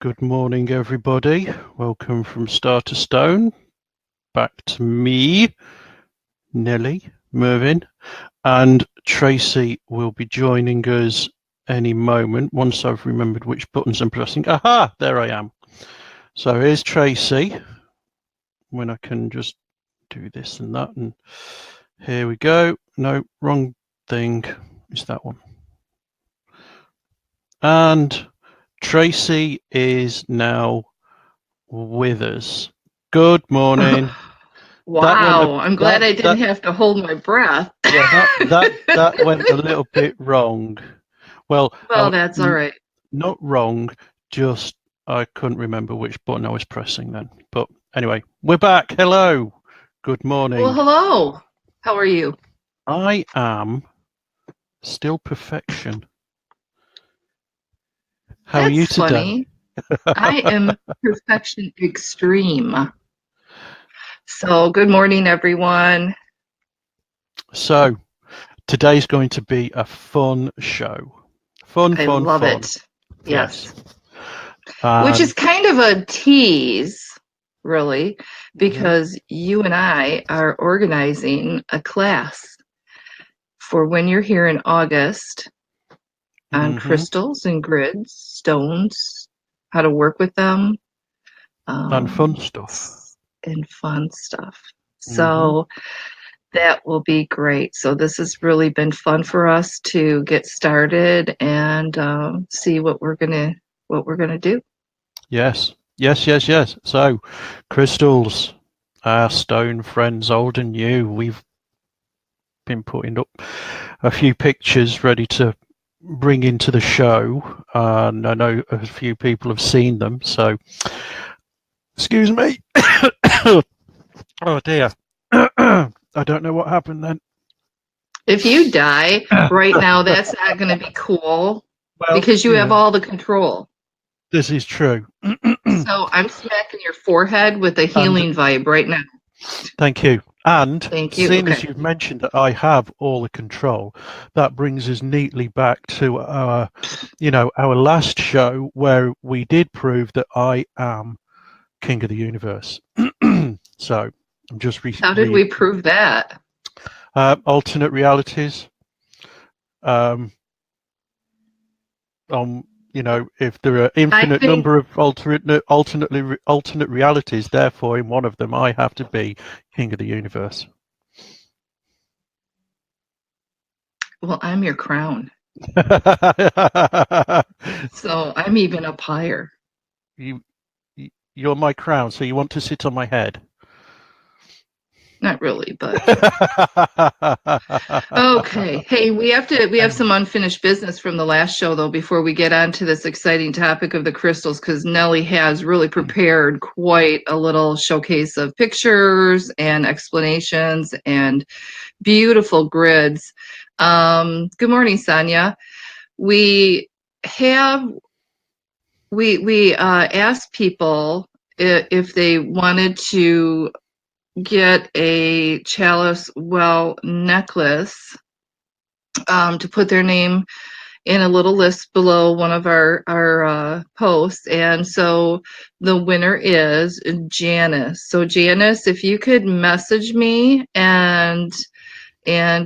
Good morning, everybody. Welcome from Star to Stone. Back to me, Nelly, Mervyn, and Tracey will be joining us any moment once I've remembered which buttons I'm pressing. Aha! There I am. So here's Tracey. When I can just do this and that, and here we go. No, wrong thing. It's that one. And Tracey is now with us. Good morning. Wow, I'm glad I didn't That have to hold my breath. yeah, that went a little bit wrong. Well, Well, that's all right. not wrong, just I couldn't remember which button I was pressing then. But anyway, we're back. Hello. Good Well, morning. hello. How are you? I am still perfection. How are you That's today? funny. I am perfection extreme. So, good morning, everyone. So, today's going to be a fun show. Fun, I fun, love fun. it. Yes. Yes. Which is And kind of a tease, really, mhm, because you and I are organizing a class for when you're here in August on mhm, crystals and grids, stones, how to work with them, and fun um, stuff. and fun stuff. Mhm. So that will be great. So this has really been fun for us to get started and see what we're gonna do. Yes, yes, yes, yes. So, crystals, our stone friends, old and new. We've been putting up a few pictures ready to bring into the show, and I know a few people have seen them. So, excuse me. Oh dear. I don't know what happened then. If you die right now, that's not going to be cool Well, because you have yeah, all the control. this is true. So I'm smacking your forehead with a And healing vibe right now. thank you. And Thank you. seeing as Okay. you've mentioned that I have all the control, that brings us neatly back to our last show where we did prove that I am king of the universe. So I'm just How did we prove that? alternate realities. Um, if there are I infinite think, number of alternate realities, therefore in one of them I have to be king of the universe. well, I'm your crown. So I'm even up higher. you you're my crown, so you want to sit on my head. Not really, but okay. Hey, we have some unfinished business from the last show though before we get on to this exciting topic of the crystals because Nellie has really prepared quite a little showcase of pictures and explanations and beautiful grids. Good morning, Sonia. We have we asked people if they wanted to get a chalice well necklace to put their name in a little list below one of our posts, and so the winner is Janice. So Janice, if you could message me and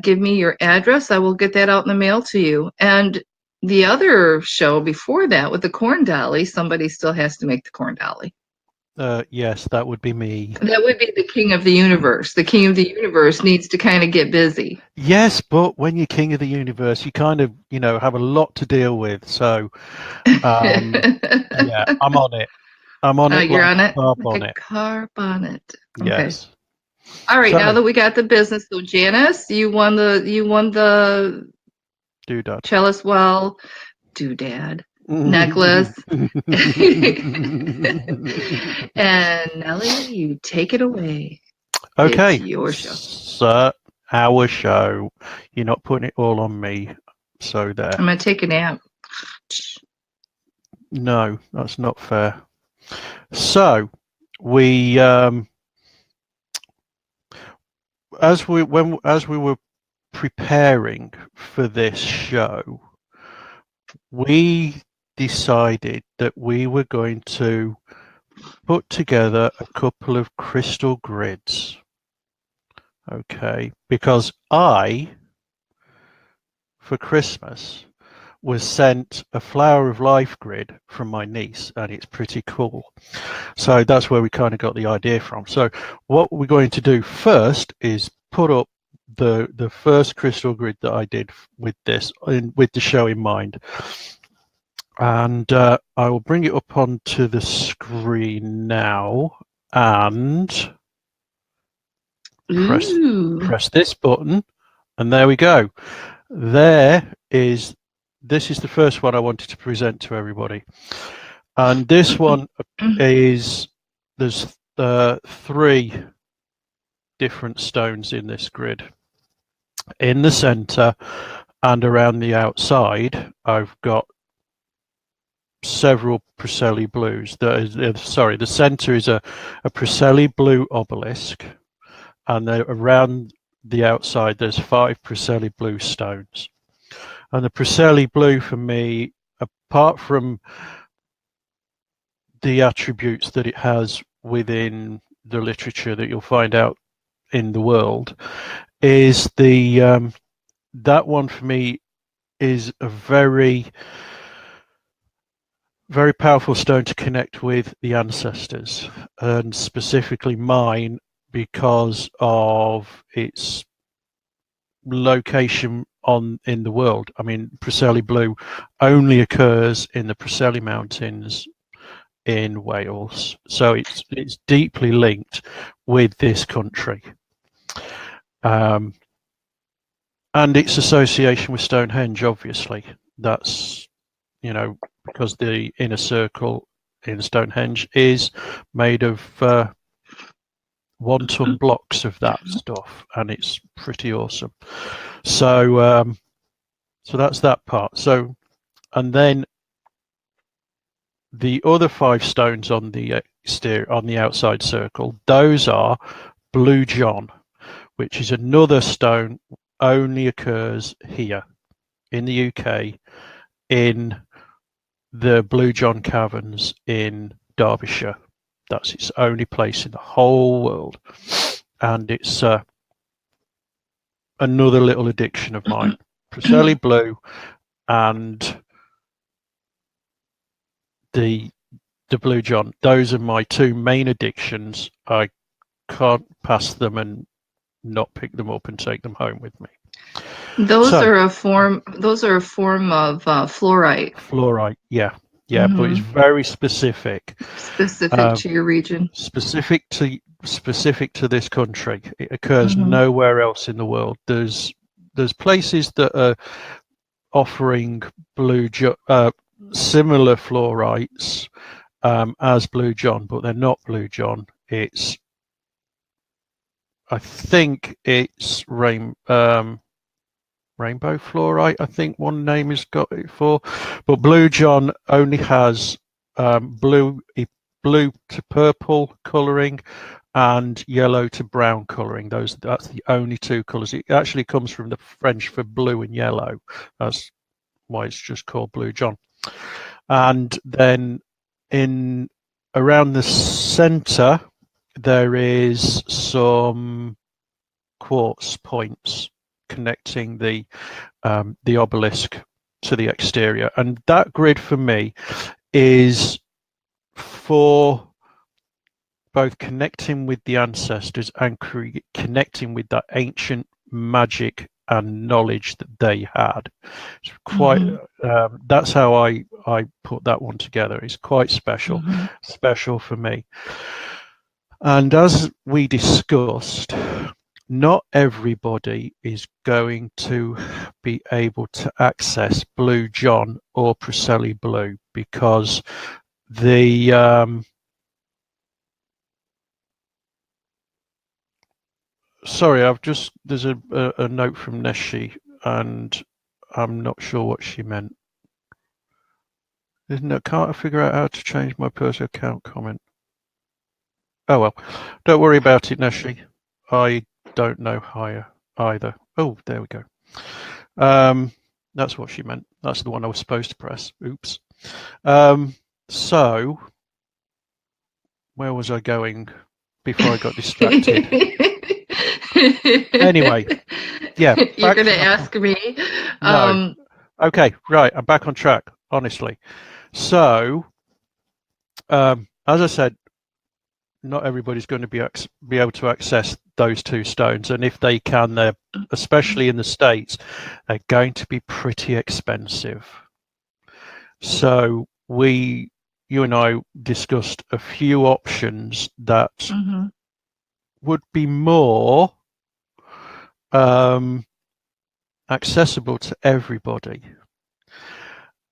give me your address, I will get that out in the mail to you. And the other show before that with the corn dolly, somebody still has to make the corn dolly. Yes, that would be me. That would be the king of the universe. The king of the universe needs to kind of get busy. Yes, but when you're king of the universe, you kind of, have a lot to deal with. So, um, yeah, I'm on it. I'm on it You're like on a it car like a bonnet. car bonnet. Okay. Yes. All right. Now So, that we got the business, so Janice, you won the do that. chalice well doodad necklace. And Nelly, you take it away. It's Okay, your show. so our show. You're not putting it all on me. So there. I'm gonna take a nap. No, that's not fair. So we as we were preparing for this show, we decided that we were going to put together a couple of crystal grids. Okay, because for Christmas, was sent a Flower of Life grid from my niece, and it's pretty cool. So that's where we kind of got the idea from. So what we're going to do first is put up the first crystal grid that I did with this, with the show in mind. And I will bring it up onto the screen now and press Ooh. this button, and there we go. This is the first one I wanted to present to everybody. And this one is, there's 3 different stones in this grid. In the center and around the outside, I've got several Preseli blues. The center is a Preseli blue obelisk, and around the outside there's 5 Preseli blue stones. And the Preseli blue for me, apart from the attributes that it has within the literature that you'll find out in the world, is that one for me is a very, very powerful stone to connect with the ancestors, and specifically mine, because of its location in the world. I mean, Preseli blue only occurs in the Preseli Mountains in Wales, so it's deeply linked with this country, and its association with Stonehenge. Obviously, that's, because the inner circle in Stonehenge is made of 1-ton blocks of that stuff, and it's pretty awesome. So that's that part. So, and then the other 5 stones on the outside circle, those are Blue John, which is another stone, only occurs here in the UK, in the Blue John Caverns in Derbyshire. That's its only place in the whole world, and it's another little addiction of mine. Preseli blue and the Blue John. Those are my 2 main addictions. I can't pass them and not pick them up and take them home with me. Those So are a form. Those are a form of fluorite. fluorite, yeah, but it's Mm-hmm. very specific. Specific to your region. Specific to this country. It occurs Mm-hmm. nowhere else in the world. There's places that are offering similar fluorites as Blue John, but they're not Blue John. I think it's rainbow fluorite. I think one name has got it for, but Blue John only has blue to purple colouring and yellow to brown colouring. That's the only 2 colours. It actually comes from the French for blue and yellow. That's why it's just called Blue John. And then in around the centre there is some quartz points connecting the obelisk to the exterior, and that grid for me is for both connecting with the ancestors and connecting with that ancient magic and knowledge that they had. It's quite that's how I put that one together. It's quite special for me. And as we discussed, not everybody is going to be able to access Blue John or Preseli Blue, because sorry, there's a note from Neshi, and I'm not sure what she meant. Can't I figure out how to change my personal account comment? Oh well, don't worry about it, Neshi. I don't know higher either. Oh, there we go. That's what she meant. That's the one I was supposed to press. Oops. So where was I going before I got distracted? Anyway, yeah, You're back going to to my ask me. no. Um, Okay, right, I'm back on track, honestly. So, as I said, not everybody's going to be able to access those two stones, and if they can, they're especially in the States, they're going to be pretty expensive. So you and I discussed a few options that mhm, would be more um, accessible to everybody.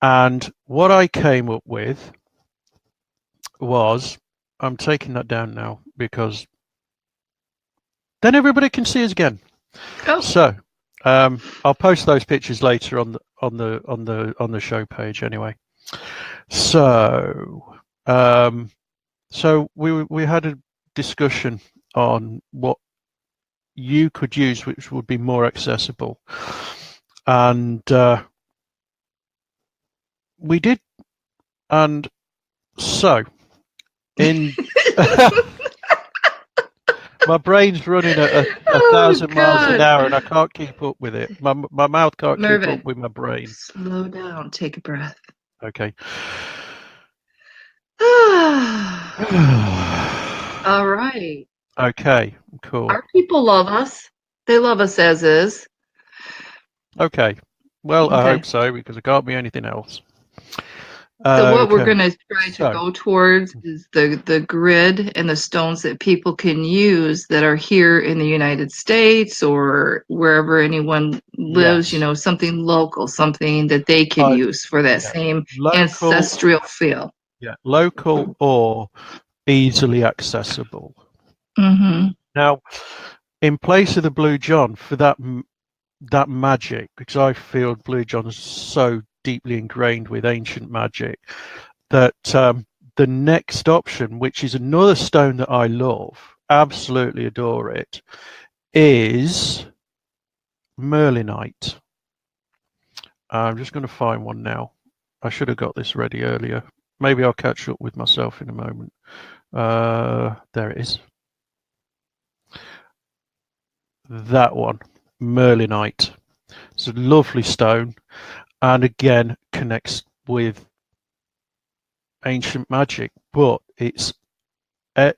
And what I came up with was, I'm taking that down now because then everybody can see us again. Oh, So I'll post those pictures later on the show page anyway. So um, we had a discussion on what you could use, which would be more accessible, and we did. And so in my brain's running at a oh thousand miles an God. hour, and I can't keep up with it. My mouth can't keep up Mervin, with my brain. slow down. Take a breath. Okay. All right. Okay, cool. Our people love us. They love us as is. Okay. Well, I Okay. hope so because it can't be anything else. So what we're Okay. going to try to So, go towards is the grid and the stones that people can use that are here in the United States or wherever anyone lives, yes. something local, something that they can I use for that Yeah. same Local, ancestral feel. yeah, local or easily accessible. Mm-hmm. Now, in place of the Blue John for that magic, because I feel Blue John is so deeply ingrained with ancient magic that the next option, which is another stone that I love, absolutely adore it, is Merlinite. I'm just going to find one now. I should have got this ready earlier. Maybe I'll catch up with myself in a moment. There it is. That one, Merlinite. It's a lovely stone, and again connects with ancient magic. But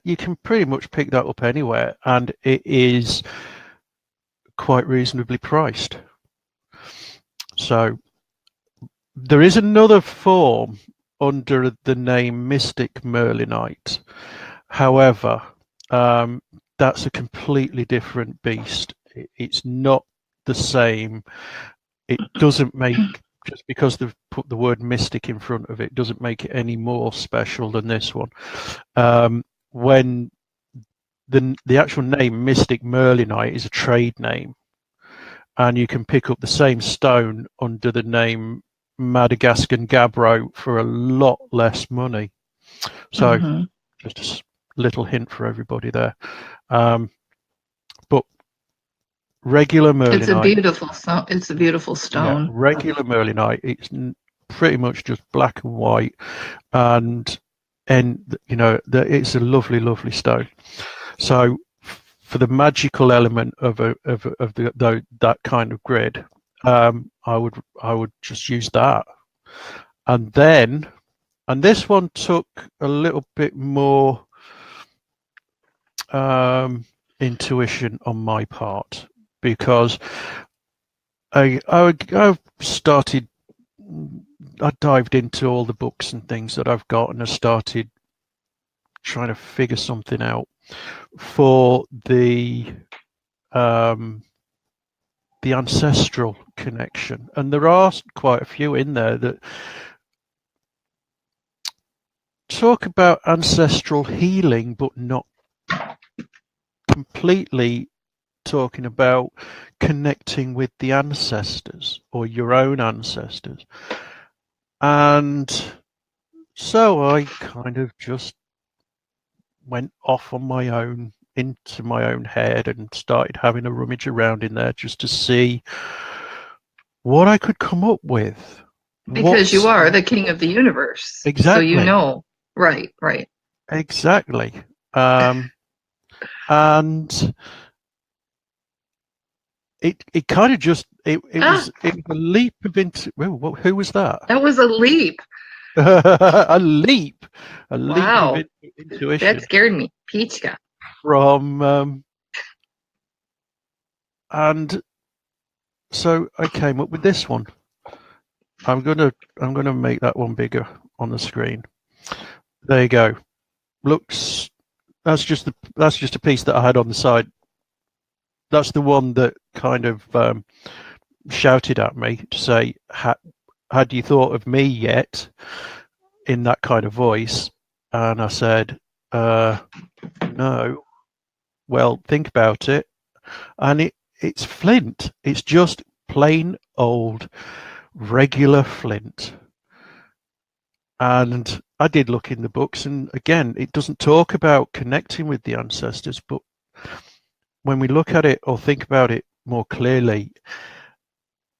you can pretty much pick that up anywhere, and it is quite reasonably priced. So there is another form under the name Mystic Merlinite. However, um, that's a completely different beast. It's not the same. It doesn't make just because they've put the word mystic in front of it doesn't make it any more special than this one. When the actual name Mystic Merlinite is a trade name, and you can pick up the same stone under the name Madagascar Gabbro for a lot less money. So Mm-hmm. just a little hint for everybody there. Um, but regular It's a Merlinite, beautiful stone. It's a beautiful yeah, stone. regular Merlinite, it's pretty much just black and white, and it's a lovely, lovely stone. So for the magical element of that kind of grid, I would just use that, and then this one took a little bit more um, intuition on my part because I started. I dived into all the books and things that I've got, and I started trying to figure something out for um, the ancestral connection. And there are quite a few in there that talk about ancestral healing, but not completely talking about connecting with the ancestors or your own ancestors. And so I kind of just went off on my own into my own head and started having a rummage around in there just to see what I could come up with. Because you What's are the king of the universe. So you exactly, know. Right, right. exactly. Um, and it kind of just Ah, it was a leap of into who was that? that was a leap. a leap, a leap of Wow. That intuition scared me. Peachka. from and so I came up with this one. I'm gonna make that one bigger on the screen. There you go. Looks that's just a piece that I had on the side. That's the one that kind of shouted at me to say, "Had you thought of me yet?" in that kind of voice, and I said, "No." Well, think about it, and it's flint. It's just plain old regular flint. And I did look in the books, and again, it doesn't talk about connecting with the ancestors, but when we look at it or think about it more clearly,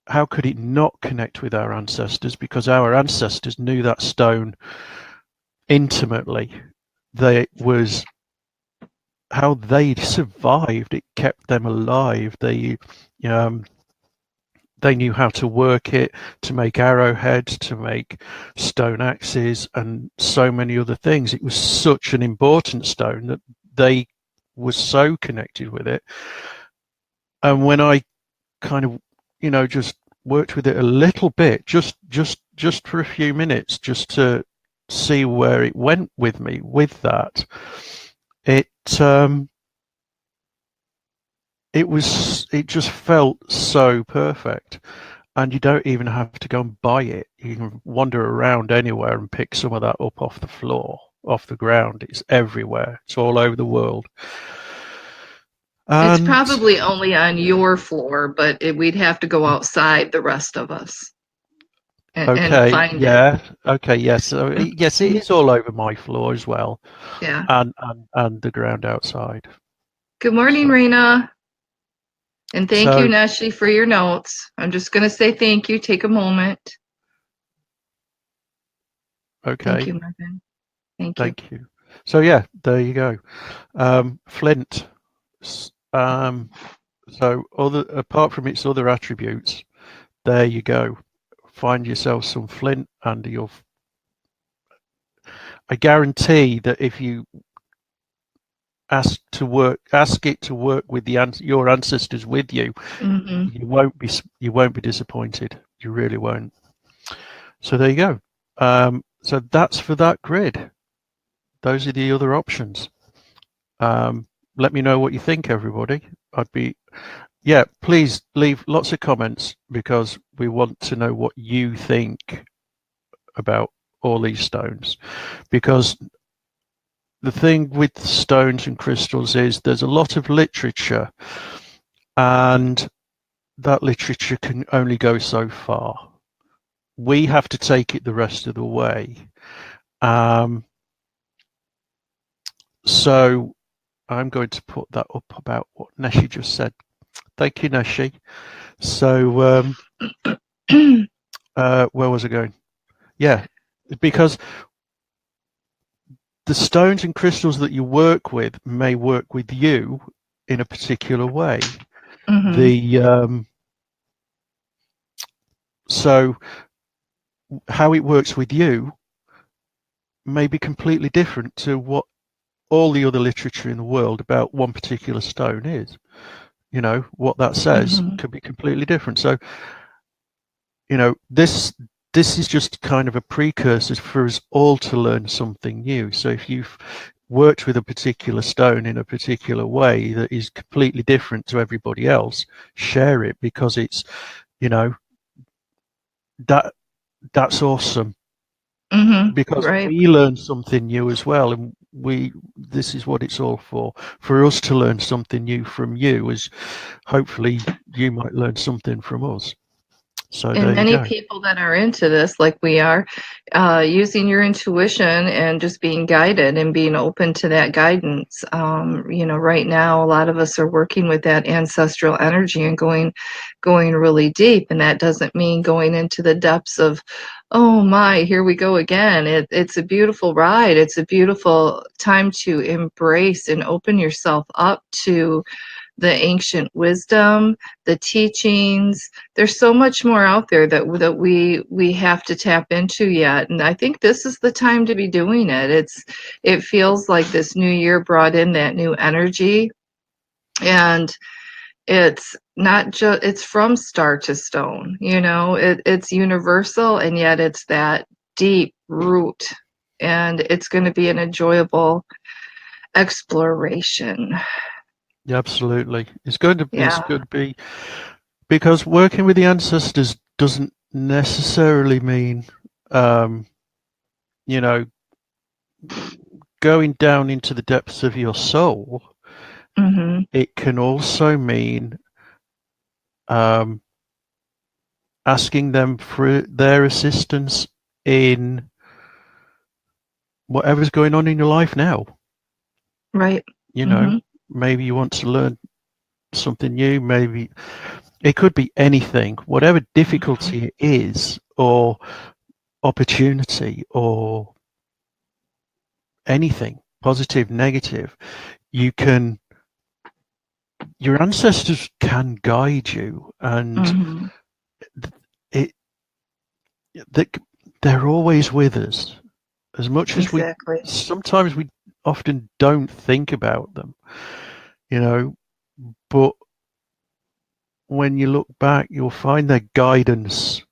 how could it not connect with our ancestors? Because our ancestors knew that stone intimately. They was how they survived. It kept them alive. Um, they knew how to work it to make arrowheads, to make stone axes, and so many other things. It was such an important stone that they were so connected with it. And when I kind of, just worked with it a little bit, just for a few minutes, just to see where it went with me with that, it it just felt so perfect. And you don't even have to go and buy it. You can wander around anywhere and pick some of that up off the floor, off the ground. It's everywhere. It's all over the world. It's And probably only on your floor, but we'd have to go outside, the rest of us, and okay, find it. yeah, okay, yes, yes, it is all over my floor as well, Yeah. and the ground outside. Good morning, So, Raina. And thank you, so Neshi, for your notes. I'm just going to say thank you. Take a moment. Thank okay, you, Megan. Thank you. thank you. So yeah, there you go. Flint. Um, so other apart from its other attributes, there you go. Find yourself some flint, and you'll. I guarantee that if you ask it to work with your ancestors with you, Hmm. you won't be disappointed. You really won't. So there you go. So that's for that grid. Those are the other options. Um, Let me know what you think, everybody. I'd be Yeah. Please leave lots of comments because we want to know what you think about all these stones. Because the thing with stones and crystals is there's a lot of literature, and that literature can only go so far. We have to take it the rest of the way. Um, so I'm going to put that up about what Neshi just said. Thank you, Neshi. So where was I going? Yeah, because the stones and crystals that you work with may work with you in a particular way. Hmm. The So how it works with you may be completely different to what all the other literature in the world about one particular stone is. What that says Hmm. could be completely different. So this is just kind of a precursor for us all to learn something new. So if you've worked with a particular stone in a particular way that is completely different to everybody else, share it, because it's you know that that's awesome, Hmm. because Right. we learn something new as well, and we this is what it's all for us to learn something new from you, as hopefully you might learn something from us. So And there you many go. people that are into this, like we are, using your intuition and just being guided and being open to that guidance. Right now, a lot of us are working with that ancestral energy and going really deep. And that doesn't mean going into the depths of, oh my, here we go again. It's a beautiful ride. It's a beautiful time to embrace and open yourself up to the ancient wisdom, the teachings. There's so much more out there that we have to tap into yet, and I think this is the time to be doing it. It feels like this new year brought in that new energy, and it's not just it's from star to stone. It's universal, and yet it's that deep root, and it's going to be an enjoyable exploration. Yeah, absolutely. It's going to Yeah. be because working with the ancestors doesn't necessarily mean um, you know, going down into the depths of your soul. Mhm. It can also mean um, asking them for their assistance in whatever's going on in your life now. Right. You know, Mhm. maybe you want to learn something new. Maybe it could be anything, whatever Mhm. difficulty it is, or opportunity, or anything, positive, negative. You can, your ancestors can guide you, and Mhm. it, they, they're always with us. As much as we Exactly. sometimes we often don't think about them, you know, but when you look back, you'll find their guidance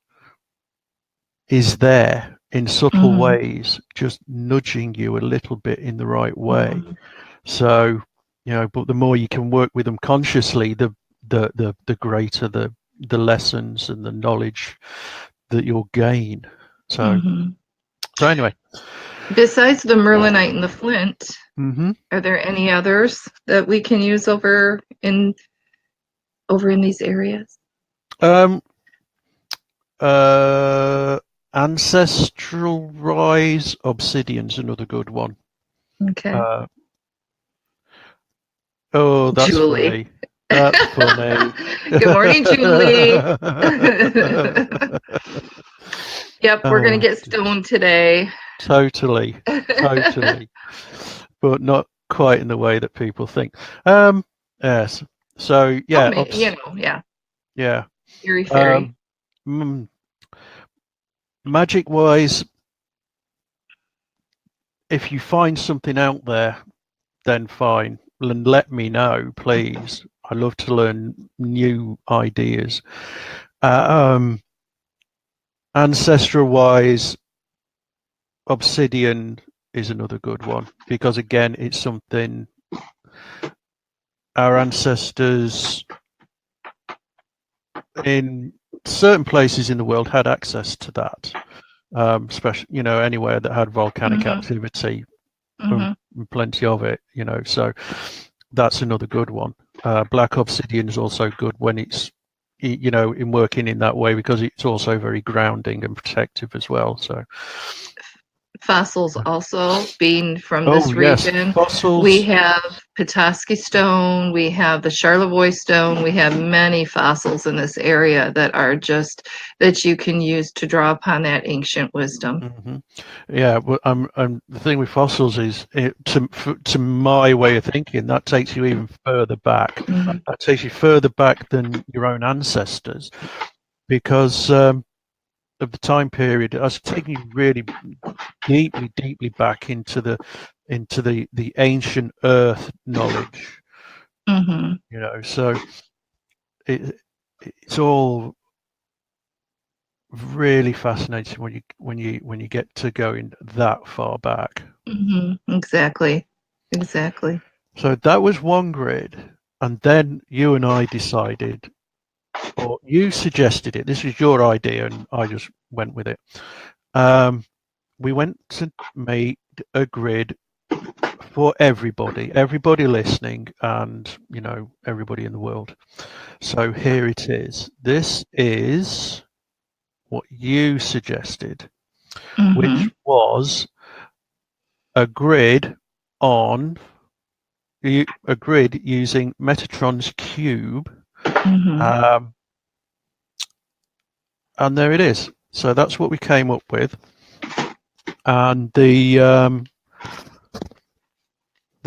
is there in subtle Mhm. ways, just nudging you a little bit in the right way. Mhm. So, but the more you can work with them consciously, the greater the lessons and the knowledge that you'll gain. So, Mhm. so anyway. Besides the Merlinite and the Flint, hmm are there any others that we can use over in these areas? Um, Uh, Ancestral Rise Obsidian's another good one. Okay. Uh, oh, that's Julie. funny. That's funny. Good morning, Julie. Yep, we're gonna Oh, get dears. stoned today. Totally, totally, but not quite in the way that people think. Um, yes. So Oh, yeah, yeah, yeah. Erie Fairy. Um, Magic wise, if you find something out there, then fine. And let me know, please. I love to learn new ideas. Um, Ancestral wise, obsidian is another good one because again, it's something our ancestors in certain places in the world had access to that. Especially, anywhere that had volcanic Mhm. activity, and Mhm. plenty of it. So that's another good one. Black obsidian is also good when it's in working in that way because it's also very grounding and protective as well. So, Fossils also being from oh this yes, region. We fossils. have Petoskey stone, we have the Charlevoix stone, we have many fossils in this area that are just that you can use to draw upon that ancient wisdom. hmm Yeah, well, the thing with fossils is, to my way of thinking, that takes you even further back. Mhm. That takes you further back than your own ancestors because of the time period. I was taking you really deeply, deeply back into the ancient Earth knowledge. Mhm. So it it's all really fascinating when you get to going that far back. Mhm. Exactly. Exactly. So that was one grid, and then you and I decided, or you suggested it. This was your idea, and I just went with it. Um, we went to make a grid for everybody listening, and everybody in the world. So here it is. This is. what you suggested, which Mhm. was a grid on a grid using Metatron's cube, Mhm. um, and there it is. So that's what we came up with, and the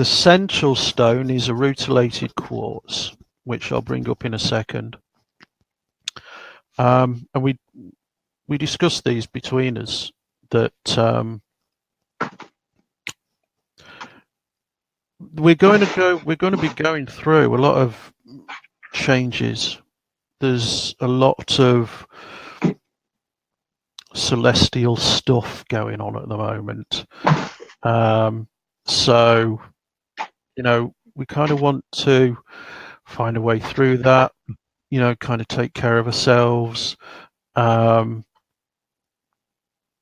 central stone is a rutilated quartz, which I'll bring up in a second. And we discussed these between us that we're going to be going through a lot of changes. There's a lot of celestial stuff going on at the moment. Um, so, we kind of want to find a way through that, kind of take care of ourselves, um,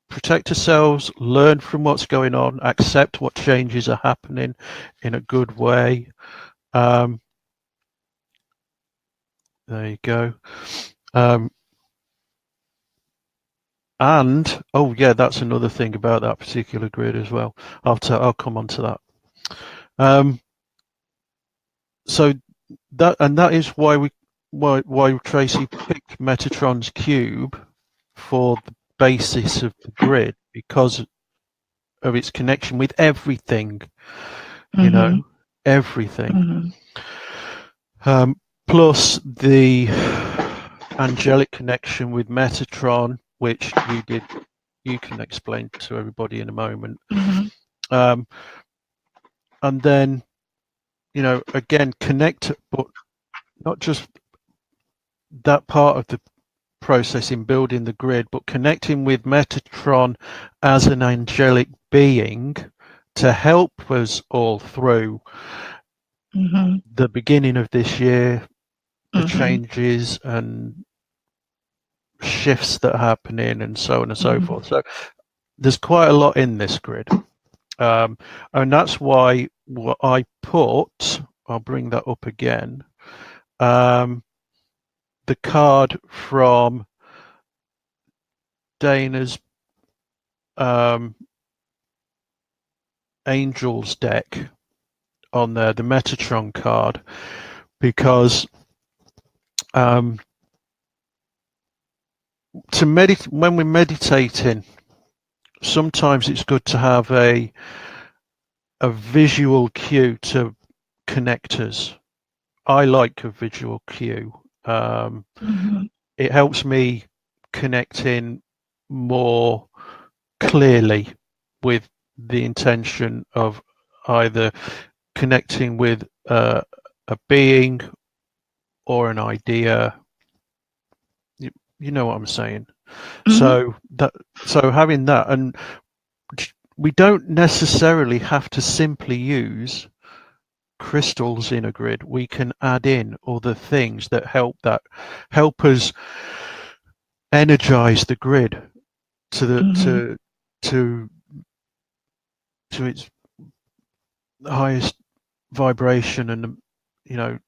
protect ourselves, learn from what's going on, accept what changes are happening in a good way. Um, there you go. Um, and oh yeah, that's another thing about that particular grid as well. I'll come on to that. Um, so that is why Tracey picked Metatron's cube for the basis of the grid, because of its connection with everything, you Mhm. know, everything. Mhm. Plus the angelic connection with Metatron, which you can explain to everybody in a moment. Mhm. Um, and then, again, connect, but not just that part of the process in building the grid, but connecting with Metatron as an angelic being to help us all through Mhm. the beginning of this year, the Mhm. changes and shifts that are happening, and so on and so Mhm. forth. So there's quite a lot in this grid. Um, and that's why what I put, I'll bring that up again, um, the card from Dana's um, Angels deck on there, the Metatron card, because um, when we're meditating, sometimes it's good to have a visual cue to connect us. I like a visual cue. Um, Mhm. it helps me connect in more clearly with the intention of either connecting with a being or an idea. You know what I'm saying. Mhm. So having that, and we don't necessarily have to simply use crystals in a grid. We can add in other things that help us energize the grid to the Mhm. to to its highest vibration, and you know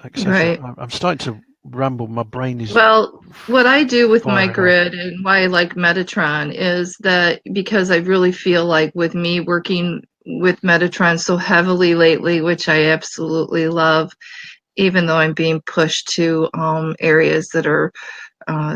etc. Right. I'm starting to ramble. My brain is Well, what I do with my firing off. grid and why I like Metatron is that because I really feel like with me working with Metatron so heavily lately, which I absolutely love, even though I'm being pushed to areas that are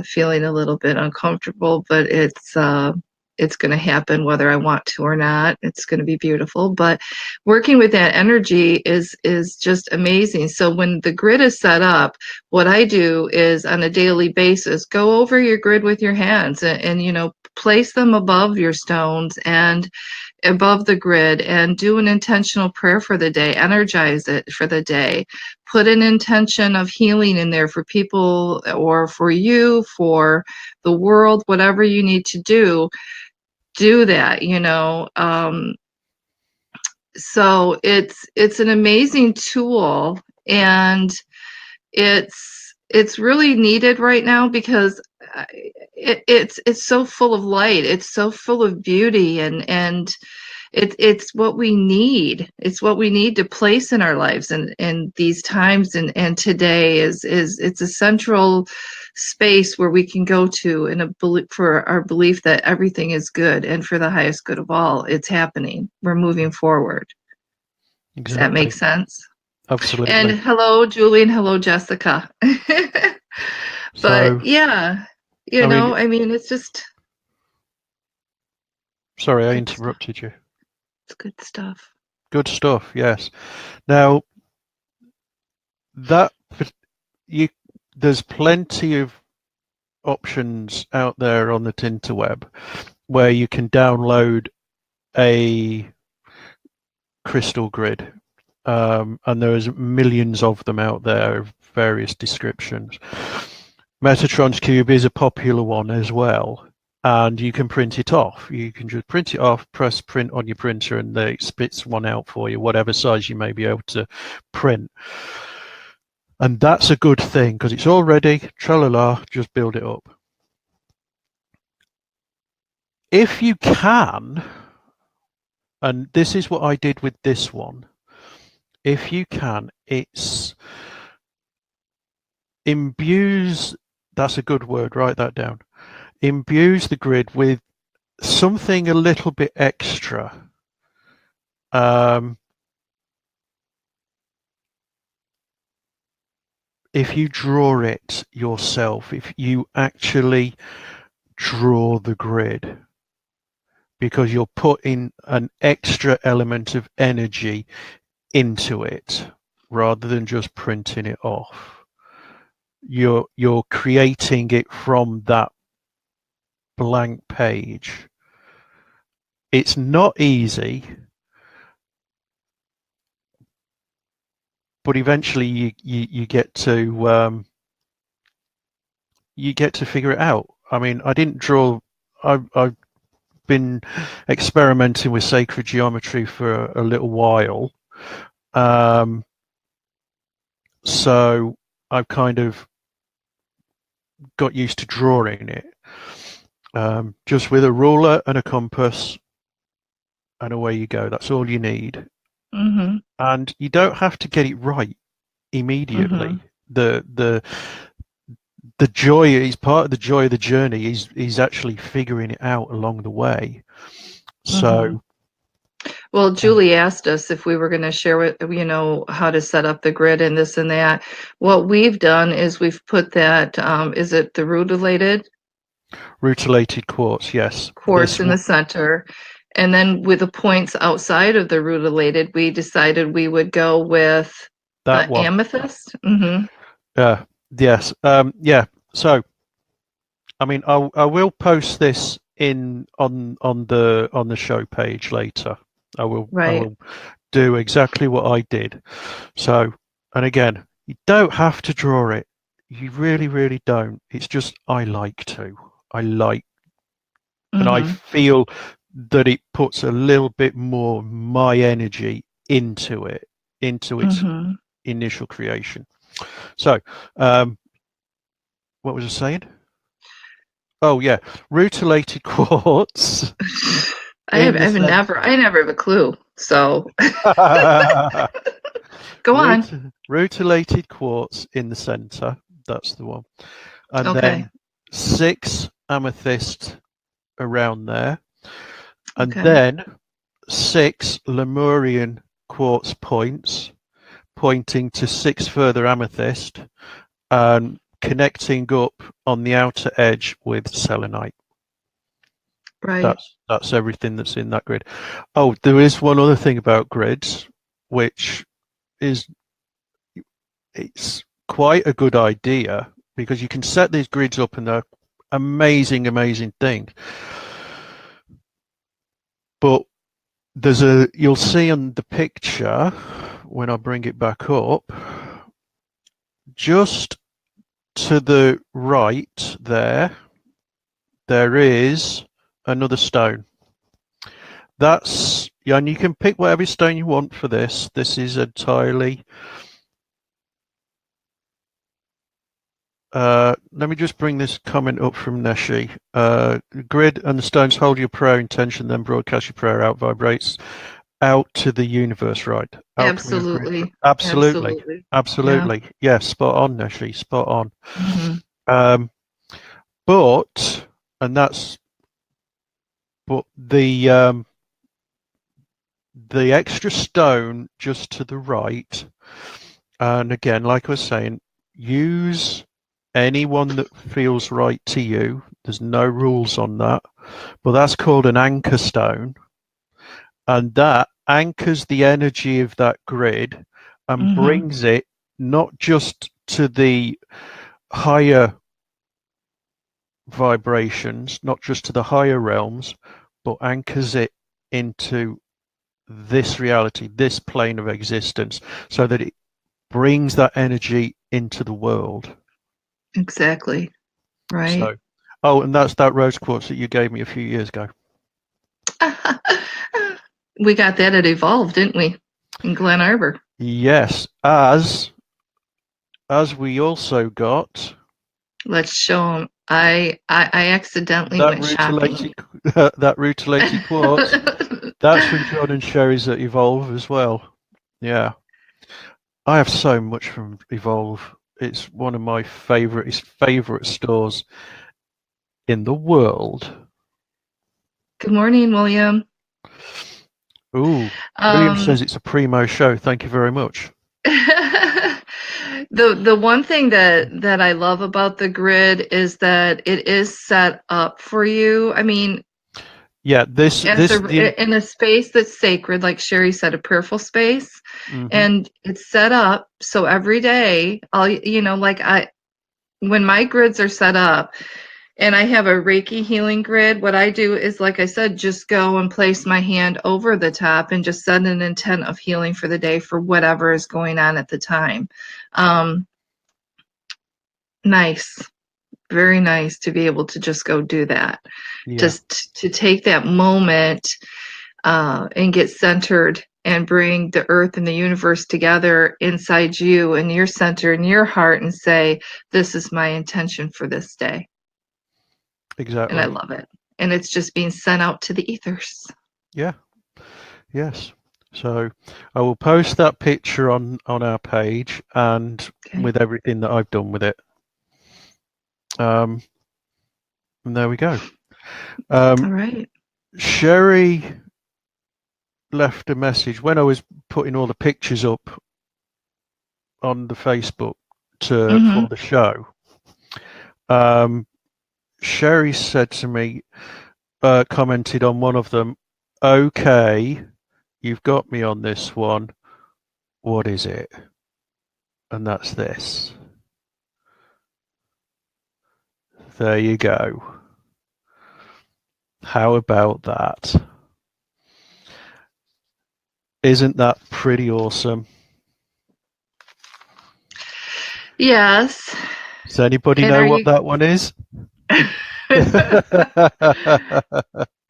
feeling a little bit uncomfortable, but it's going to happen whether I want to or not. It's going to be beautiful, but working with that energy is just amazing. So when the grid is set up, what I do is on a daily basis go over your grid with your hands and place them above your stones and above the grid and do an intentional prayer for the day, energize it for the day, put an intention of healing in there for people or for you, for the world, whatever you need to do that. So it's an amazing tool, and it's really needed right now because it's so full of light, it's so full of beauty, and It's what we need. It's what we need to place in our lives and these times and today is it's a central space where we can go to in a for our belief that everything is good and for the highest good of all. It's happening. We're moving forward. Does that make Exactly. sense? And Absolutely. hello, Julie, and hello, Jessica. But So, yeah, I mean, I mean, it's just sorry, I good stuff. interrupted you. It's good stuff. Good stuff. Yes. Now that you, there's plenty of options out there on the Tinterweb where you can download a crystal grid. And there's millions of them out there of various descriptions. Metatron's Cube is a popular one as well, and you can print it off. You can just print it off, press print on your printer, and it spits one out for you, whatever size you may be able to print. And that's a good thing because it's all ready, tra-la-la, just build it up. If you can, and this is what I did with this one, if you can, it's imbues, that's a good word, write that down. Imbues the grid with something a little bit extra. If you draw it yourself, if you actually draw the grid, because you're putting an extra element of energy into it rather than just printing it off. You're creating it from that blank page. It's not easy, but eventually you get to figure it out. I mean, I didn't draw. I've been experimenting with sacred geometry for a little while, um, so I've kind of got used to drawing it, just with a ruler and a compass, and away you go. That's all you need, Mm-hmm. and you don't have to get it right immediately. Mm-hmm. The joy is part of the joy of the journey is actually figuring it out along the way. Mm-hmm. So Well, uh, Julie asked us if we were going to share with, how to set up the grid and this and that. What we've done is we've put that, is it the rutilated rutilated quartz, yes. quartz in the center? And then with the points outside of the rutilated, we decided we would go with That one. amethyst. Mm-hmm. Yes. Yeah. So I mean, I will post this in on the show page later. I Right. will do exactly what I did. So, and again, you don't have to draw it. You really, really don't. It's just I like to. I like, and I Mm-hmm. feel that it puts a little bit more my energy into it, into its Mm-hmm. initial creation. So, um, what was I saying? Oh yeah, rutilated quartz in the I center. never have a clue. So go on. Rutilated quartz in the center. That's the one. And Okay. then 6 amethyst around there. And Okay. then 6 Lemurian quartz points pointing to 6 further amethyst and connecting up on the outer edge with selenite. Right. That's everything that's in that grid. Oh, there is one other thing about grids, which is it's quite a good idea because you can set these grids up and they're amazing, amazing things. But you'll see on the picture when I bring it back up, just to the right there is another stone. That's, yeah, and you can pick whatever stone you want for this. This is entirely Let me just bring this comment up from Neshi. Grid and the stones hold your prayer intention, then broadcast your prayer out, vibrates out to the universe, right? Out from your grid. Absolutely. Absolutely. Absolutely. Yeah. Absolutely. Yes, spot on, Neshi, spot on. Hmm. Um, but, and that's, but the extra stone just to the right, and again, like I was saying, use anyone that feels right to you. There's no rules on that, but that's called an anchor stone, and that anchors the energy of that grid and Hmm. brings it not just to the higher vibrations, not just to the higher realms, but anchors it into this reality, this plane of existence, so that it brings that energy into the world. Exactly. Right. So, oh, and that's that rose quartz that you gave me a few years ago. We got that at Evolve, didn't we? In Glen Arbor. Yes, as we also got Let's show them. I accidentally that went rutilated shopping. that rutilated quartz. That's from John and Sherry's at Evolve as well. Yeah, I have so much from Evolve. It's one of my favorite stores in the world. Good morning, William. Ooh, William Um, says it's a primo show. Thank you very much. the one thing that I love about the grid is that it is set up for you. I mean, Yeah, this as this the in a space that's sacred, like Sherry said, a prayerful space, mhm. and it's set up so every day, like when my grids are set up. And I have a Reiki healing grid. What I do is, like I said, just go and place my hand over the top and just set an intent of healing for the day for whatever is going on at the time. Um, nice, very nice to be able to just go do that. Yeah, Just to take that moment and get centered and bring the earth and the universe together inside you and your center and your heart and say, this is my intention for this day. And I exactly. love it. And it's just being sent out to the ethers. Yeah, yes. So I will post that picture on our page and Okay. with everything that I've done with it. Um, and there we go. All Um, right. Sherry left a message when I was putting all the pictures up on the Facebook to Mm-hmm. for the show. Um, Sherry said to me, commented on one of them, "Okay, you've got me on this one. What is it?" And that's this. There you go. How about that? Isn't that pretty awesome? Yes. Does anybody And know are what you? that one is? I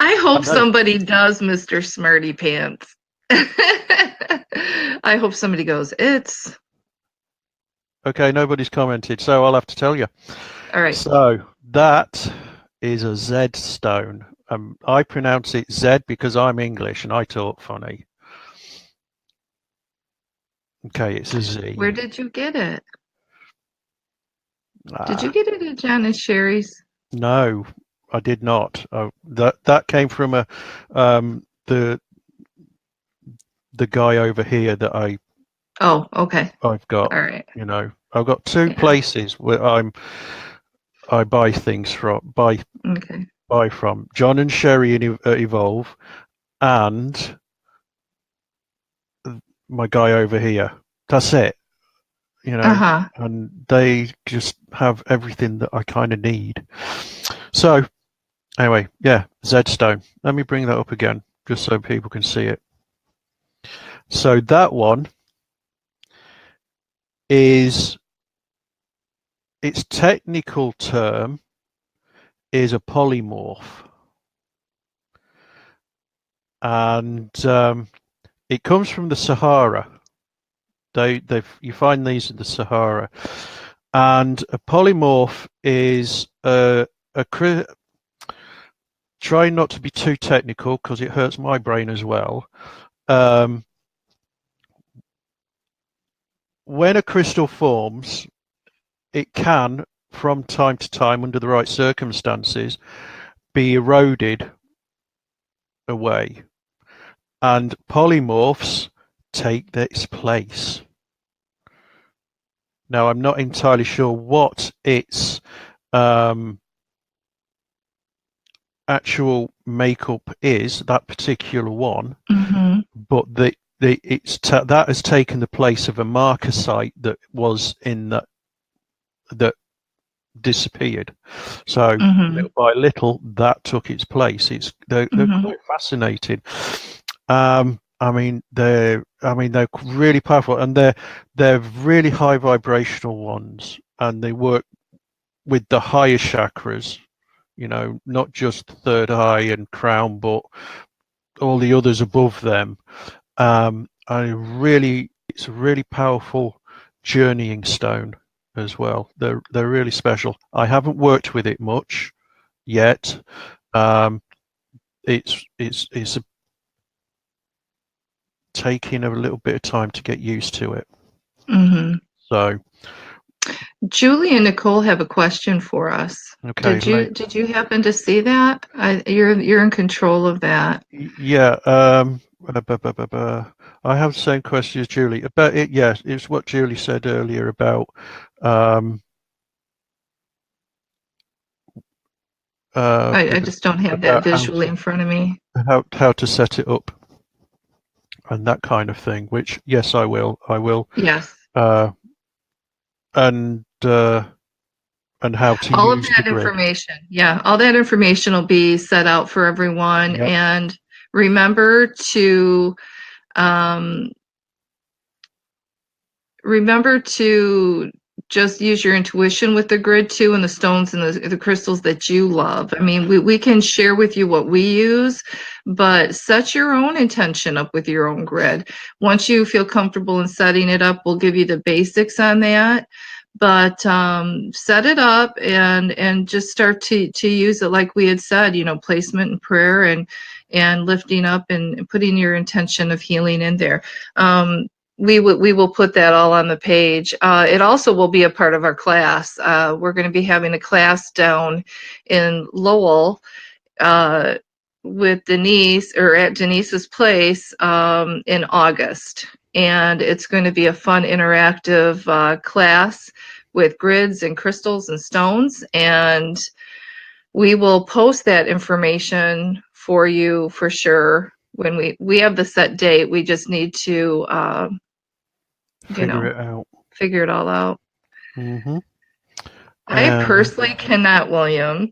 I hope know. somebody does, Mr. Smarty Pants. I hope somebody goes, it's Okay, nobody's commented, so I'll have to tell you. all right. So that is a Z stone. I pronounce it Z because I'm English and I talk funny. Okay, it's a Where Z. did you get it? Did you Ah, get it at John and Sherry's? no, I did not. That came from a the guy over here that Oh, okay. I've got. All right. You know, I've got two Yeah. places where I buy things from Okay. buy from John and Sherry in Evolve and my guy over here. That's it. You know, Uh-huh. and they just have everything that I kind of need. So anyway, yeah, Zstone. Let me bring that up again just so people can see it. So that one is its technical term is a polymorph, and it comes from the Sahara. You find these in the Sahara, And a polymorph is a try not to be too technical because it hurts my brain as well. Um, when a crystal forms, it can, from time to time, under the right circumstances, be eroded away, and polymorphs take its place. Now, I'm not entirely sure what its um, actual makeup is, that particular one, Mm-hmm. but that has taken the place of a marker site that was in that disappeared. So Mm-hmm. little by little, that took its place. They're Mm-hmm. quite fascinating. They're really powerful, and they're really high vibrational ones, and they work with the higher chakras. Not just third eye and crown, but all the others above them. It's a really powerful journeying stone as well. They're really special. I haven't worked with it much yet. Um, it's taking a little bit of time to get used to it. Mm-hmm. So Julie and Nicole have a question for us. okay, Did you happen to see that? You're in control of that. yeah. I have the same question as Julie about it. Yes, it's what Julie said earlier about um, I just don't have that about visually in front of me. how to set it up and that kind of thing. Which yes, I will. I will. Yes. Uh, and and how to All of use the that grid. information. Yeah, all that information will be set out for everyone. Yep. And remember to um, remember to just use your intuition with the grid too, and the stones and the crystals that you love. I mean, we can share with you what we use, but set your own intention up with your own grid. Once you feel comfortable in setting it up, we'll give you the basics on that. But set it up and just start to use it like we had said, placement and prayer and lifting up and putting your intention of healing in there. We will put that all on the page. It also will be a part of our class. We're going to be having a class down in Lowell uh, with Denise, or at Denise's place, in August. And it's going to be a fun, interactive class with grids and crystals and stones. And we will post that information for you for sure when we have the set date. We just need to you Figure know, it out. figure it all out. Hmm. I personally cannot, William.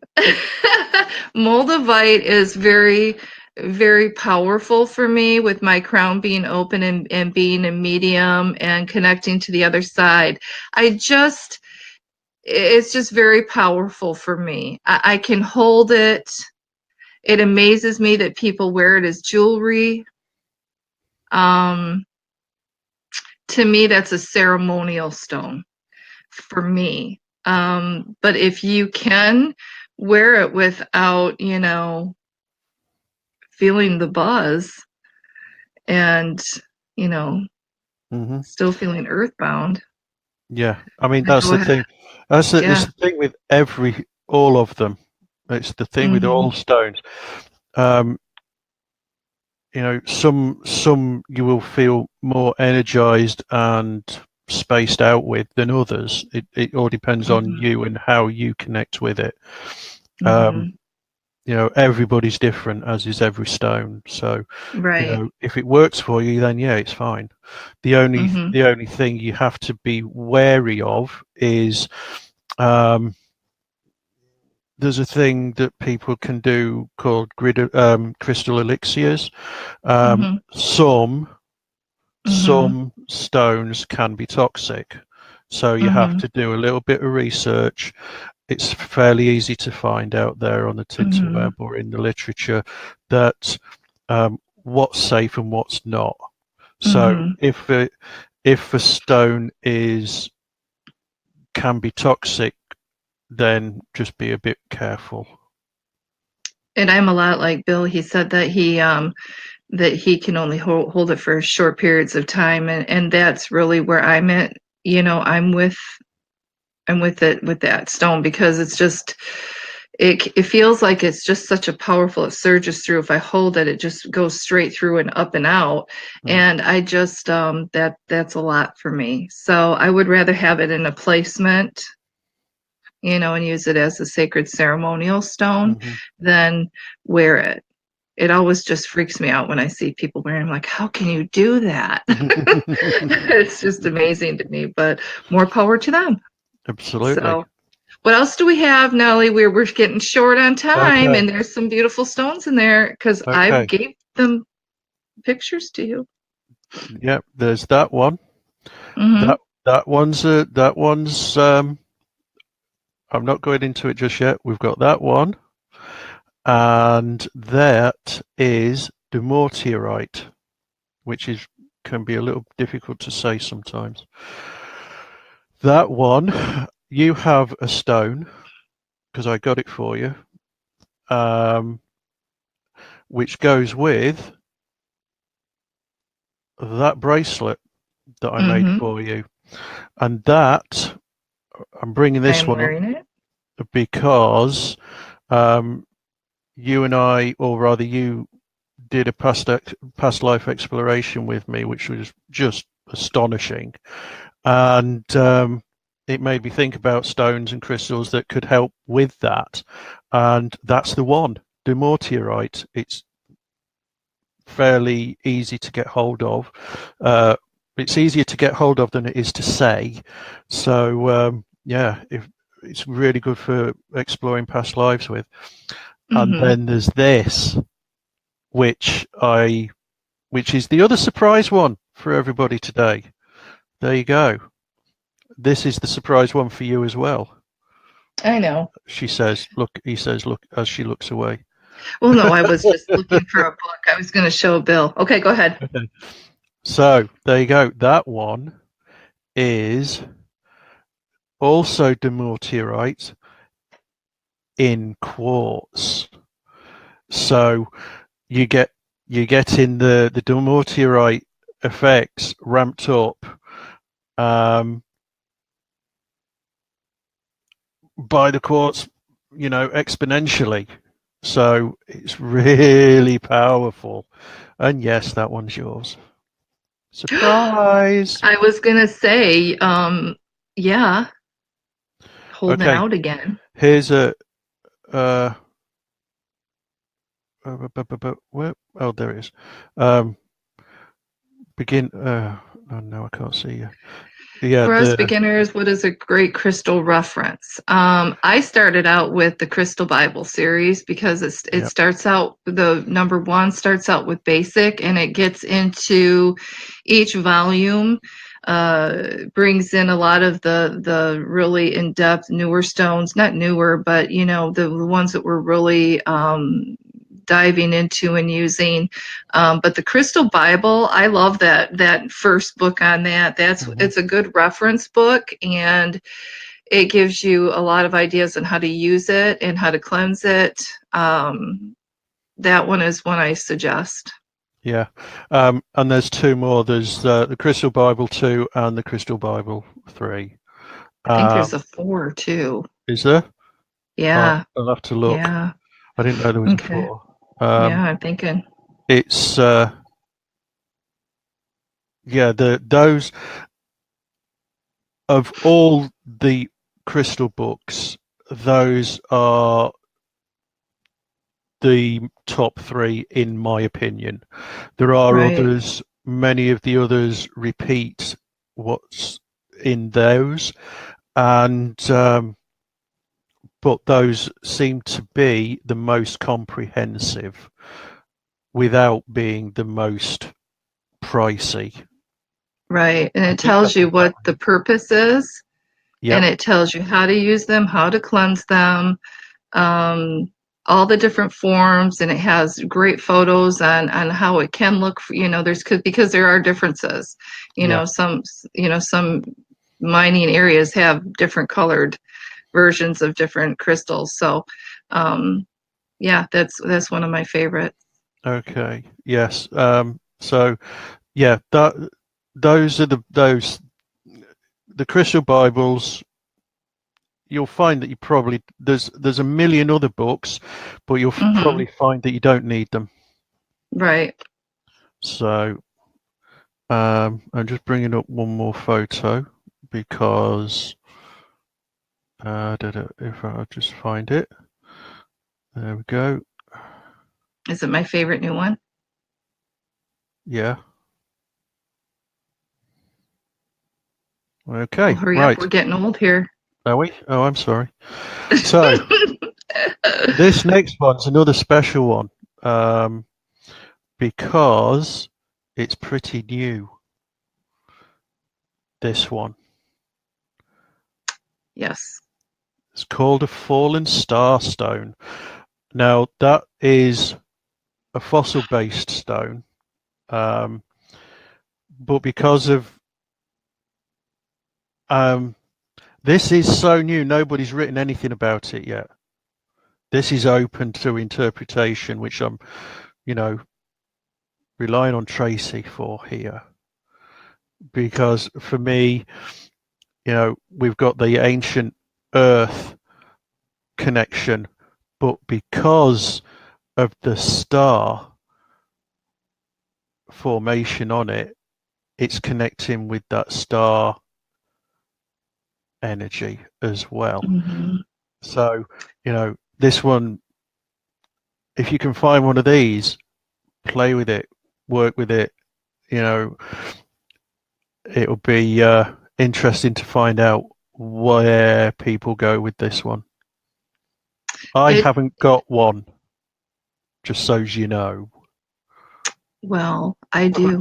Moldavite is very, very powerful for me with my crown being open and being a medium and connecting to the other side. It's just very powerful for me. I can hold it. It amazes me that people wear it as jewelry. Um, to me, that's a ceremonial stone for me. But if you can wear it without, feeling the buzz and, you know, hmm still feeling earthbound, Yeah, I mean then that's go the ahead. thing. It's Yeah. the thing with all of them. It's the thing with Mhm. all stones. Um, some you will feel more energized and spaced out with than others. It all depends on Mhm. you and how you connect with it. Um, Mhm. everybody's different, as is every stone. So, Right. if it works for you, then yeah, it's fine. The only Mhm. the only thing you have to be wary of is um, there's a thing that people can do called crystal elixirs. Um, Mhm. some Mhm. some stones can be toxic, so you have Mhm. to do a little bit of research. It's fairly easy to find out there on the Mhm. Tinterweb or in the literature that what's safe and what's not. So Mhm. if a stone is can be toxic, then just be a bit careful. And I'm a lot like Bill. He said that he can only hold it for short periods of time, and that's really where I'm at. I'm with it with that stone, because it's just it feels like it's just such a powerful, it surges through. If I hold it, it just goes straight through and up and out. Mm. And I just that's a lot for me. So I would rather have it in a placement, and use it as a sacred ceremonial stone Hmm. than wear it. It always just freaks me out when I see people wearing them. Like, how can you do that? It's just amazing to me, but more power to them. Absolutely. So, what else do we have, Nellie? We're getting short on time, Okay. and there's some beautiful stones in there because I Okay. gave them pictures to you. Yep. There's that one. Hmm. That one's. I'm not going into it just yet. We've got that one, and that is dumortierite, which is can be a little difficult to say sometimes. That one, you have a stone because I got it for you, um, which goes with that bracelet that I made Hmm. for you, and that I'm bringing I this am one up wearing it. because um, you and I, or rather, you did a past life exploration with me, which was just astonishing, and it made me think about stones and crystals that could help with that, and that's the one, dumortierite. It's fairly easy to get hold of. Uh, it's easier to get hold of than it is to say. So yeah, if it's really good for exploring past lives with. And Hmm. then there's this, which I which is the other surprise one for everybody today. There you go. This is the surprise one for you as well. I know. She says, look, he says, look, as she looks away. Well, no, I was just looking for a book. I was going to show Bill. Okay, go ahead. Okay. So there you go. That one is also dumortierite in quartz. So you get you get in the dumortierite effects ramped up um, by the quartz, exponentially. So it's really powerful. And yes, that one's yours. Surprise. I was going to say, yeah, holding Okay, out again. here's a where, oh, there it is. Um, begin. Oh no, I can't see you. Yeah, For us the beginners, what is a great crystal reference? I started out with the Crystal Bible series because it yeah, starts out, the number one starts out with basic, and it gets into each volume, brings in a lot of the really in-depth newer stones, not newer, but the ones that were really diving into and using. But the Crystal Bible, I love that first book on that. hmm It's a good reference book, and it gives you a lot of ideas on how to use it and how to cleanse it. That one is one I suggest. yeah. And there's two more. There's the Crystal Bible 2 and the Crystal Bible 3. I think there's Um, a four too. is there? Yeah, I'll have to look. yeah. I didn't know there was a Okay. 4. Yeah, I'm thinking. It's yeah, those of all the crystal books, those are the top three in my opinion. There are Right, others, many of the others repeat what's in those, and but those seem to be the most comprehensive without being the most pricey. right. And I it think I tells you did that what one. the purpose is, and Yep, it tells you how to use them, how to cleanse them, um, all the different forms, and it has great photos on how it can look. There's because there are differences. yeah, Some mining areas have different colored versions of different crystals. So, yeah, that's one of my favorites. Okay. Yes. So yeah, those are the crystal Bibles. You'll find that you probably there's a million other books, but you'll Hmm. probably find that you don't need them. Right. So I'm just bringing up one more photo because I don't know if I'll just find it. There we go. Is it my favorite new one? Yeah. Well, Okay. hurry up. We're Right. getting old here. Are we? Oh, I'm sorry. So this next one's another special one because it's pretty new. This one. Yes. It's called a fallen star stone. Now that is a fossil-based stone, um, but because of this is so new, nobody's written anything about it yet. This is open to interpretation, which I'm, you know, relying on Tracey for here, because for me, we've got the ancient Earth connection, but because of the star formation on it, it's connecting with that star energy as well. Hmm. So, this one, if you can find one of these, play with it, work with it, you know, it'll be interesting to find out where people go with this one. I It haven't got one, just so you know. well, I do,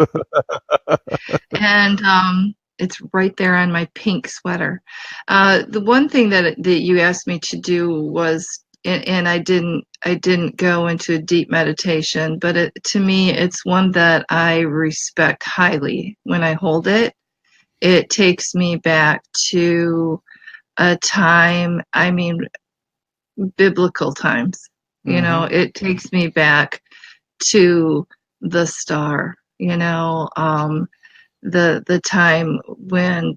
and it's right there on my pink sweater. The one thing that you asked me to do was, and I didn't go into deep meditation, but to me, it's one that I respect highly. When I hold it, it takes me back to a time. I mean, biblical times. Hmm. It takes me back to the star. The time when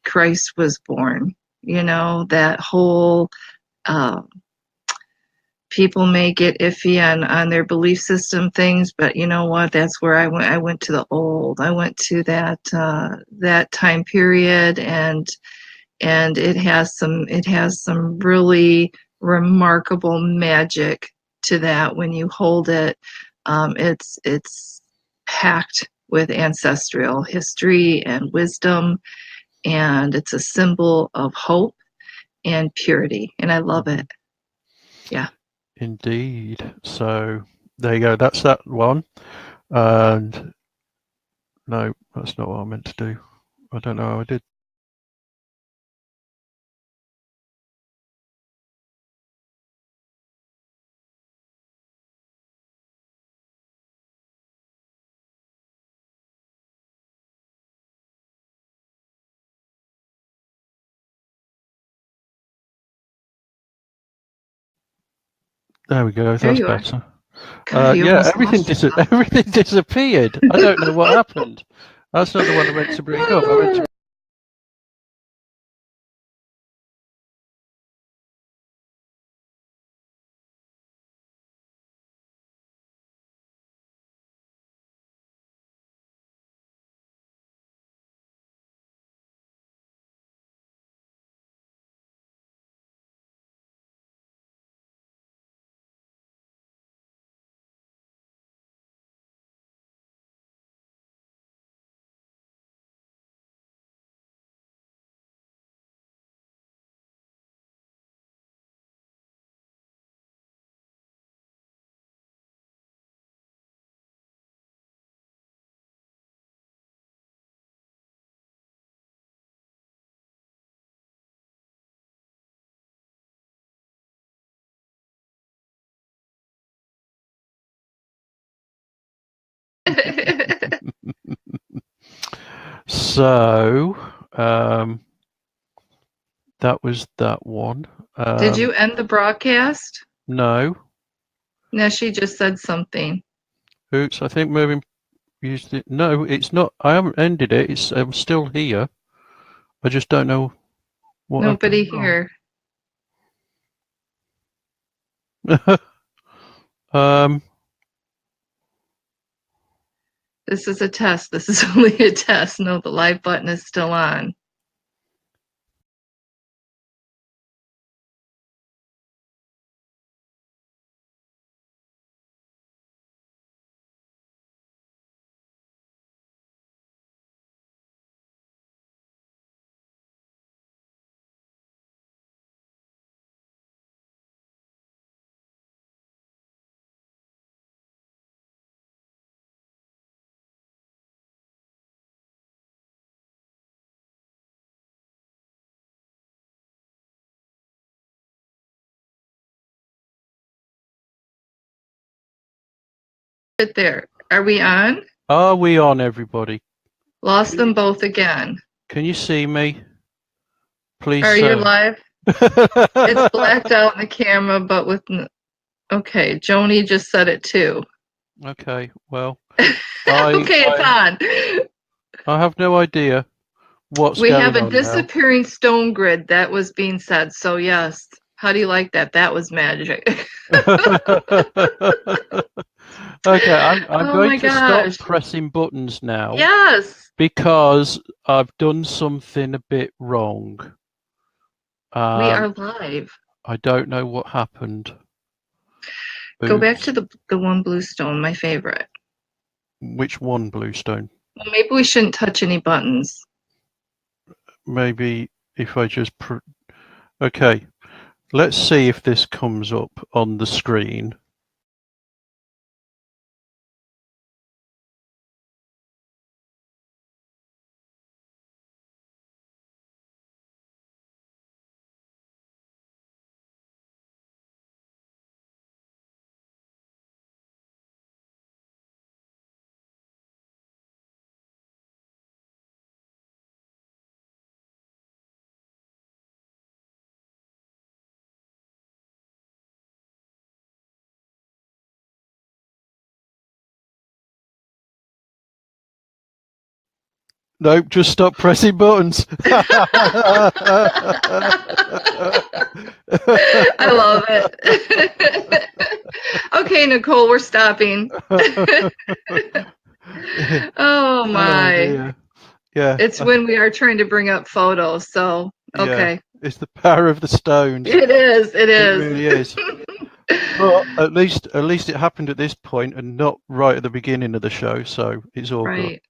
Christ was born. That whole uh, people may get iffy on their belief system things, but you know what? That's where I went. I went to the old. I went to that time period, and it has some really remarkable magic to that when you hold it. It's packed with ancestral history and wisdom, and it's a symbol of hope and purity, and I love Hmm. it. Yeah. Indeed. So there you go. That's that one. And no, that's not what I meant to do. I don't know how I did. There we go. There That's you are. better. God, you Yeah, almost lost yourself. everything disappeared. I don't know what happened. That's not the one I meant to bring up. I meant to. So, That was that one. Did you end the broadcast? No. No, she just said something. Oops, I think Mervyn used it. No, it's not. I haven't ended it. I'm still here. I just don't know what I've Nobody done wrong. here. um, This is a test. This is only a test. No, the live button is still on. Sit there. Are we on? are we on, everybody? Lost them both again. Can you see me? Please Are you say. live? It's blacked out in the camera, but with okay. Joni just said it too. Okay, well, Okay, it's on. I have no idea what's We have going a on now. disappearing stone grid that was being said. So yes. How do you like that? That was magic. Okay, I'm Oh going my to stop gosh. pressing buttons now Yes. because I've done something a bit wrong. We are Um, live. I don't know what happened. Go back Oops. to the one blue stone, my favorite. Which one, Bluestone? Well, maybe we shouldn't touch any buttons. Maybe if I just okay, let's see if this comes up on the screen. Nope, just stop pressing buttons. I love it. Okay, Nicole, we're stopping. Oh Oh my. dear. Yeah, It's when we are trying to bring up photos, so yeah. okay. It's the power of the stones. It is, it It is. really is. But at least it happened at this point and not right at the beginning of the show, so it's all good. Right.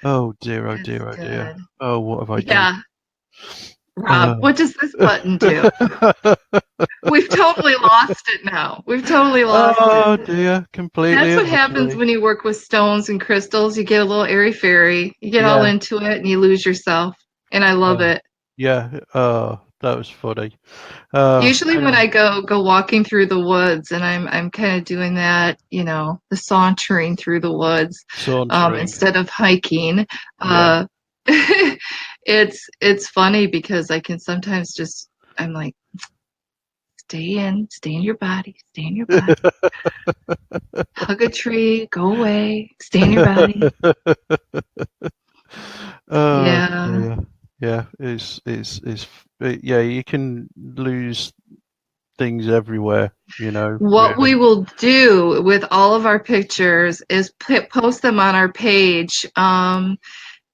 Oh dear, oh That's dear, oh dear. good. Oh, what have I done? Yeah. Rob, what does this button do? Uh, We've totally lost it now. We've totally lost it. oh dear, completely That's what and happens utterly. when you work with stones and crystals. You get a little airy fairy. You get all Yeah. into it and you lose yourself. And I love Oh, it. yeah. Oh, that was funny. Usually when Anyway, I go walking through the woods and I'm kind of doing that, the sauntering through the woods, sauntering. instead of hiking, Yeah. uh, it's funny because I can sometimes just I'm like, stay in your body, stay in your body, hug a tree, go away, stay in your body. Oh Yeah. dear. Yeah, yeah, you can lose things everywhere, What we really. will do with all of our pictures is post them on our page.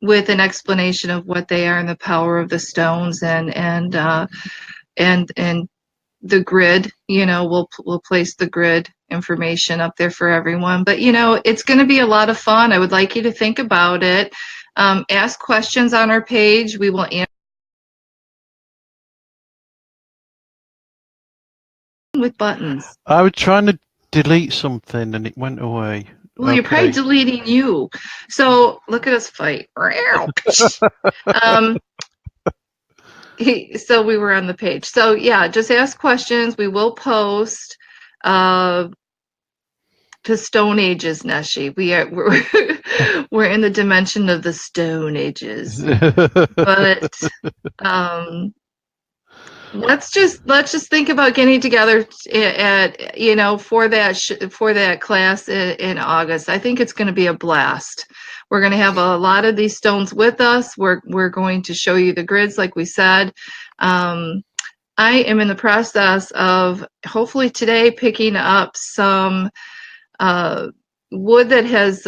With an explanation of what they are and the power of the stones and the grid. We'll place the grid information up there for everyone. But it's going to be a lot of fun. I would like you to think about it. Ask questions on our page. We will answer with buttons. I was trying to delete something and it went away. Well, you're probably Okay. deleting you. So look at us fight. um, so we were on the page. So yeah, just ask questions. We will post uh, the Stone Ages, Neshi. We're in the dimension of the Stone Ages. But um, let's just think about getting together at for that class in August. I think it's going to be a blast. We're going to have a lot of these stones with us. We're going to show you the grids, like we said. I am in the process of hopefully today picking up some wood that has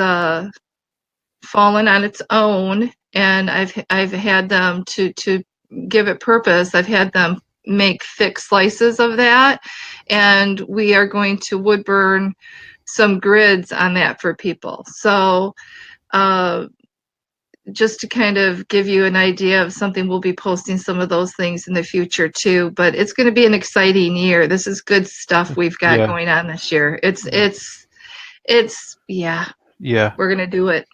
fallen on its own, and I've had them to give it purpose. I've had them make thick slices of that, and we are going to wood burn some grids on that for people. So just to kind of give you an idea of something, we'll be posting some of those things in the future too. But it's going to be an exciting year. This is good stuff we've got Yeah. going on this year. Yeah, Yeah. we're going to do it.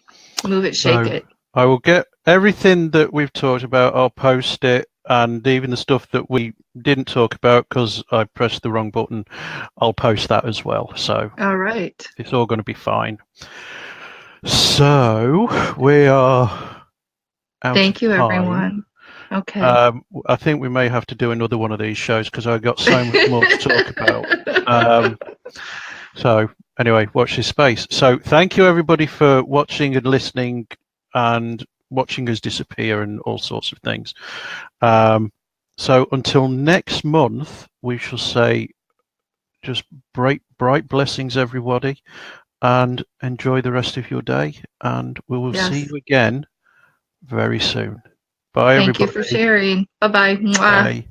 Move it, shake So it. I will get everything that we've talked about. I'll post it, and even the stuff that we didn't talk about because I pressed the wrong button, I'll post that as well. So All right. it's all going to be fine. So we are out of Thank you, time. everyone. Okay. I think we may have to do another one of these shows because I've got so much more to talk about. So anyway, watch this space. So thank you everybody for watching and listening and watching us disappear and all sorts of things. So until next month, we shall say just bright blessings, everybody, and enjoy the rest of your day. And we will see Yes. you again very soon. Bye, Thank you for everybody. sharing. Bye bye. Mwah. Bye.